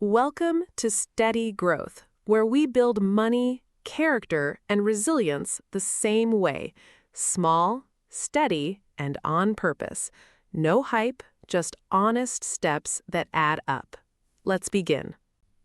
Welcome to Steady Growth, where we build money, character, and resilience the same way. Small, steady, and on purpose. No hype, just honest steps that add up. Let's begin.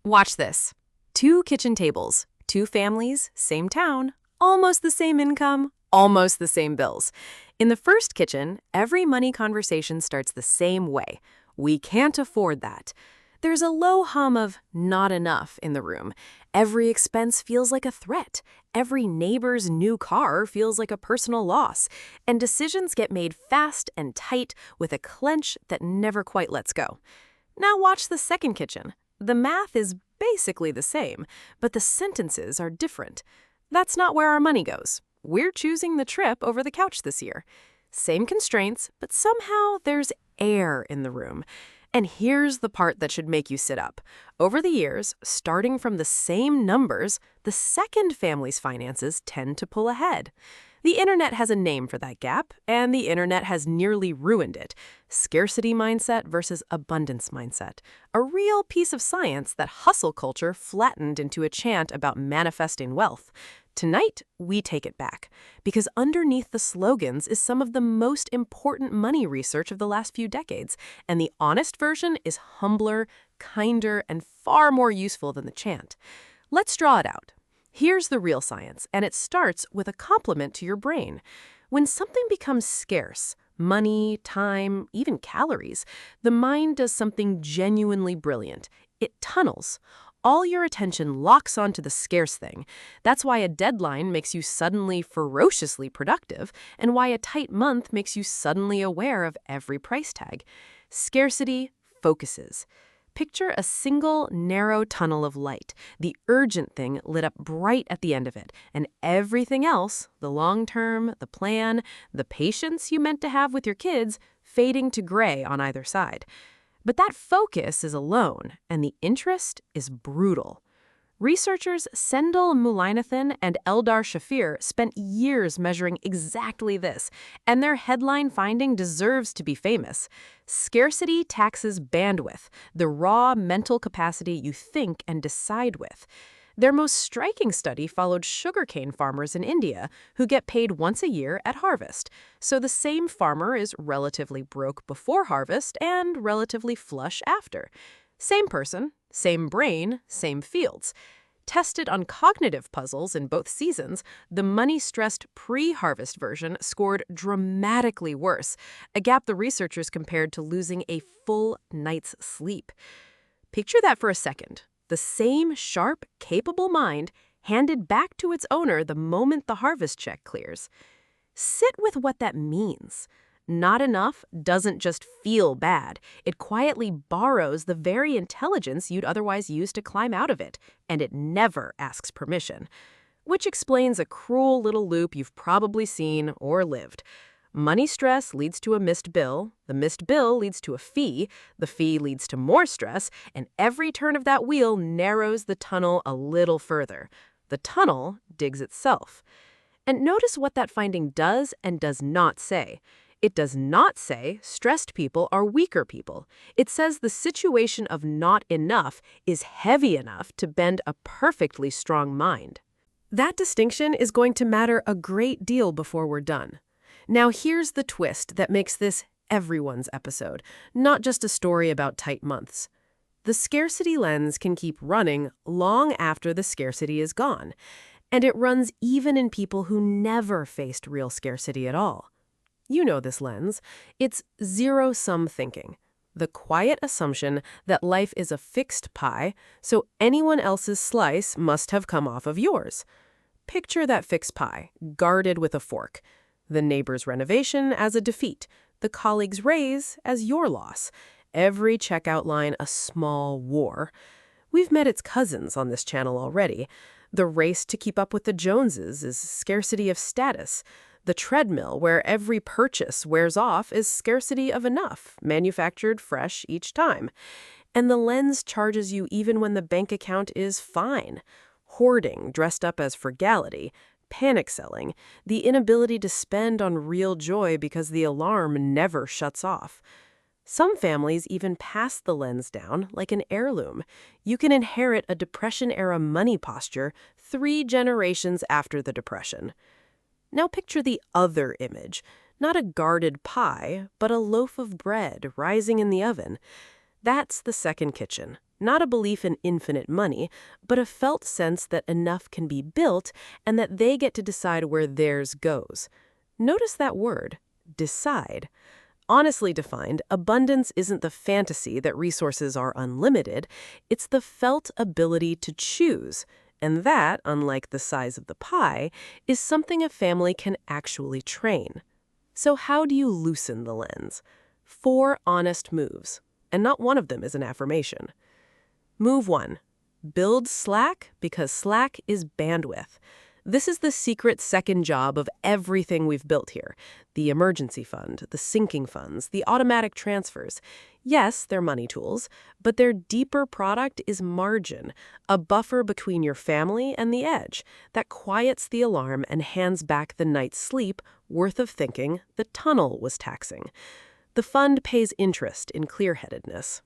Watch this. 2 kitchen tables, 2 families, same town, almost the same income, almost the same bills. In the first kitchen, every money conversation starts the same way. We can't afford that. There's a low hum of not enough in the room. Every expense feels like a threat. Every neighbor's new car feels like a personal loss. And decisions get made fast and tight with a clench that never quite lets go. Now watch the second kitchen. The math is basically the same, but the sentences are different. That's not where our money goes. We're choosing the trip over the couch this year. Same constraints, but somehow there's air in the room. And here's the part that should make you sit up. Over the years, starting from the same numbers, the second family's finances tend to pull ahead. The internet has a name for that gap, and the internet has nearly ruined it. Scarcity mindset versus abundance mindset. A real piece of science that hustle culture flattened into a chant about manifesting wealth. Tonight, we take it back, because underneath the slogans is some of the most important money research of the last few decades, and the honest version is humbler, kinder, and far more useful than the chant. Let's draw it out. Here's the real science, and it starts with a compliment to your brain. When something becomes scarce, money, time, even calories, the mind does something genuinely brilliant. It tunnels. All your attention locks onto the scarce thing. That's why a deadline makes you suddenly ferociously productive, and why a tight month makes you suddenly aware of every price tag. Scarcity focuses. Picture a single, narrow tunnel of light, the urgent thing lit up bright at the end of it, and everything else, the long term, the plan, the patience you meant to have with your kids, fading to gray on either side. But that focus is alone, and the interest is brutal. Researchers Mullainathan and Shafir spent years measuring exactly this, and their headline finding deserves to be famous. Scarcity taxes bandwidth, the raw mental capacity you think and decide with. Their most striking study followed sugarcane farmers in India who get paid once a year at harvest. So the same farmer is relatively broke before harvest and relatively flush after. Same person, same brain, same fields. Tested on cognitive puzzles in both seasons, the money-stressed pre-harvest version scored dramatically worse, a gap the researchers compared to losing a full night's sleep. Picture that for a second. The same sharp, capable mind handed back to its owner the moment the harvest check clears. Sit with what that means. Not enough doesn't just feel bad. It quietly borrows the very intelligence you'd otherwise use to climb out of it, and it never asks permission. Which explains a cruel little loop you've probably seen or lived. Money stress leads to a missed bill, the missed bill leads to a fee, the fee leads to more stress, and every turn of that wheel narrows the tunnel a little further. The tunnel digs itself. And notice what that finding does and does not say. It does not say stressed people are weaker people. It says the situation of not enough is heavy enough to bend a perfectly strong mind. That distinction is going to matter a great deal before we're done. Now here's the twist that makes this everyone's episode, not just a story about tight months. The scarcity lens can keep running long after the scarcity is gone, and it runs even in people who never faced real scarcity at all. You know this lens. It's zero-sum thinking, the quiet assumption that life is a fixed pie, so anyone else's slice must have come off of yours. Picture that fixed pie, guarded with a fork. The neighbor's renovation as a defeat, the colleague's raise as your loss. Every checkout line a small war. We've met its cousins on this channel already. The race to keep up with the Joneses is scarcity of status. The treadmill where every purchase wears off is scarcity of enough, manufactured fresh each time. And the lens charges you even when the bank account is fine. Hoarding dressed up as frugality. Panic selling, the inability to spend on real joy because the alarm never shuts off. Some families even pass the lens down like an heirloom. You can inherit a Depression-era money posture 3 generations after the Depression. Now picture the other image. Not a guarded pie, but a loaf of bread rising in the oven. That's the second kitchen. Not a belief in infinite money, but a felt sense that enough can be built and that they get to decide where theirs goes. Notice that word, decide. Honestly defined, abundance isn't the fantasy that resources are unlimited. It's the felt ability to choose. And that, unlike the size of the pie, is something a family can actually train. So how do you loosen the lens? 4 honest moves. And not one of them is an affirmation. Move 1. Build slack because slack is bandwidth. This is the secret second job of everything we've built here. The emergency fund, the sinking funds, the automatic transfers. Yes, they're money tools, but their deeper product is margin, a buffer between your family and the edge that quiets the alarm and hands back the night's sleep worth of thinking the tunnel was taxing. The fund pays interest in clear-headedness.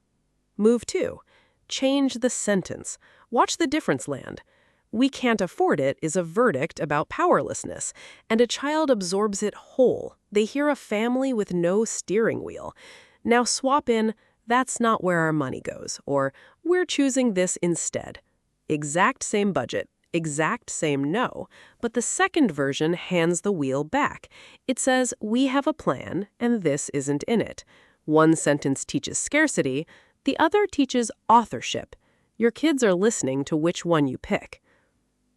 Move 2. Change the sentence. Watch the difference land. "We can't afford it" is a verdict about powerlessness, and a child absorbs it whole. They hear a family with no steering wheel. Now swap in, "That's not where our money goes," or "We're choosing this instead." Exact same budget, exact same no, but the second version hands the wheel back. It says, "We have a plan, and this isn't in it." One sentence teaches scarcity, the other teaches authorship. Your kids are listening to which one you pick.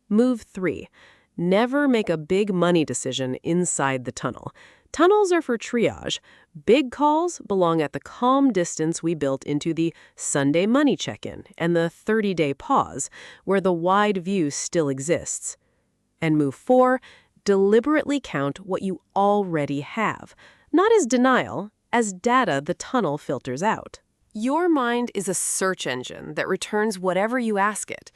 Move 3. Never make a big money decision inside the tunnel. Tunnels are for triage. Big calls belong at the calm distance we built into the Sunday money check-in and the 30-day pause, where the wide view still exists. And move 4. Deliberately count what you already have. Not as denial, as data the tunnel filters out. Your mind is a search engine that returns whatever you ask it.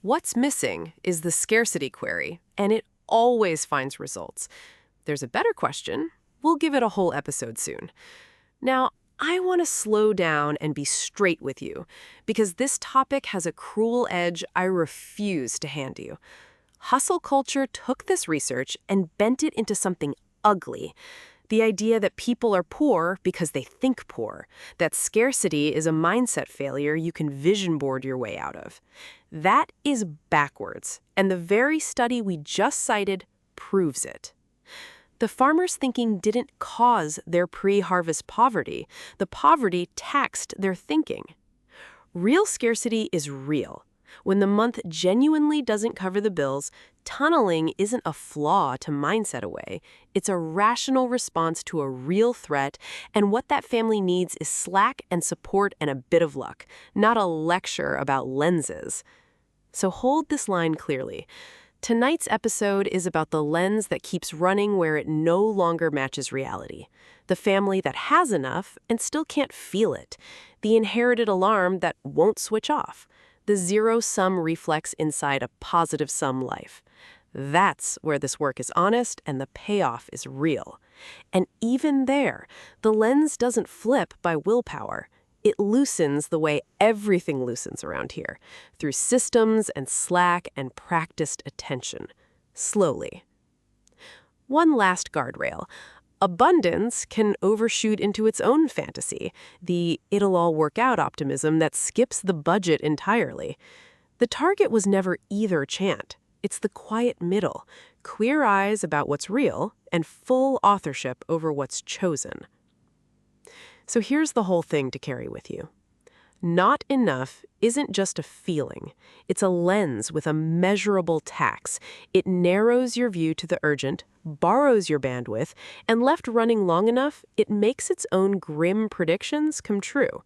What's missing is the scarcity query, and it always finds results. There's a better question. We'll give it a whole episode soon. Now, I want to slow down and be straight with you, because this topic has a cruel edge I refuse to hand you. Hustle culture took this research and bent it into something ugly. The idea that people are poor because they think poor, that scarcity is a mindset failure you can vision board your way out of. That is backwards, and the very study we just cited proves it. The farmers' thinking didn't cause their pre-harvest poverty. The poverty taxed their thinking. Real scarcity is real. When the month genuinely doesn't cover the bills, tunneling isn't a flaw to mindset away. It's a rational response to a real threat, and what that family needs is slack and support and a bit of luck, not a lecture about lenses. So hold this line clearly. Tonight's episode is about the lens that keeps running where it no longer matches reality. The family that has enough and still can't feel it. The inherited alarm that won't switch off. The zero-sum reflex inside a positive-sum life. That's where this work is honest and the payoff is real. And even there, the lens doesn't flip by willpower. It loosens the way everything loosens around here, through systems and slack and practiced attention. Slowly. One last guardrail. Abundance can overshoot into its own fantasy, the it'll-all-work-out optimism that skips the budget entirely. The target was never either chant. It's the quiet middle, clear eyes about what's real, and full authorship over what's chosen. So here's the whole thing to carry with you. Not enough isn't just a feeling. It's a lens with a measurable tax. It narrows your view to the urgent, borrows your bandwidth, and left running long enough, it makes its own grim predictions come true.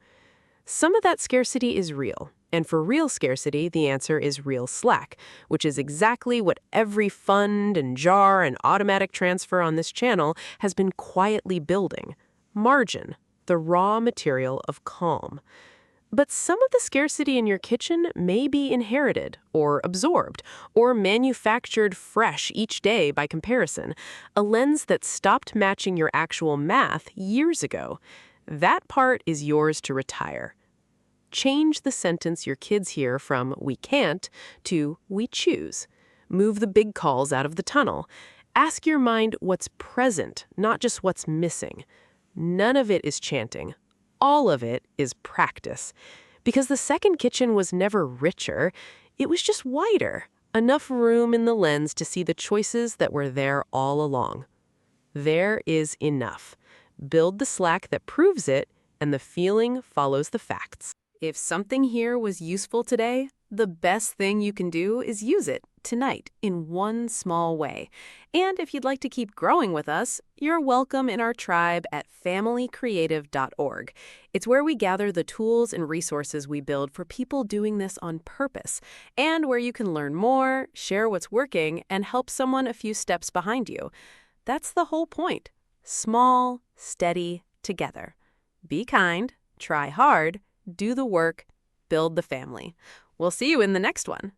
Some of that scarcity is real, and for real scarcity, the answer is real slack, which is exactly what every fund and jar and automatic transfer on this channel has been quietly building. Margin, the raw material of calm. But some of the scarcity in your kitchen may be inherited, or absorbed, or manufactured fresh each day by comparison, a lens that stopped matching your actual math years ago. That part is yours to retire. Change the sentence your kids hear from "we can't" to "we choose." Move the big calls out of the tunnel. Ask your mind what's present, not just what's missing. None of it is chanting. All of it is practice. Because the second kitchen was never richer, it was just wider. Enough room in the lens to see the choices that were there all along. There is enough. Build the slack that proves it, and the feeling follows the facts. If something here was useful today, the best thing you can do is use it tonight in one small way. And if you'd like to keep growing with us, you're welcome in our tribe at familycreative.org. It's where we gather the tools and resources we build for people doing this on purpose, and where you can learn more, share what's working, and help someone a few steps behind you. That's the whole point. Small, steady, together. Be kind, try hard, do the work, build the family. We'll see you in the next one.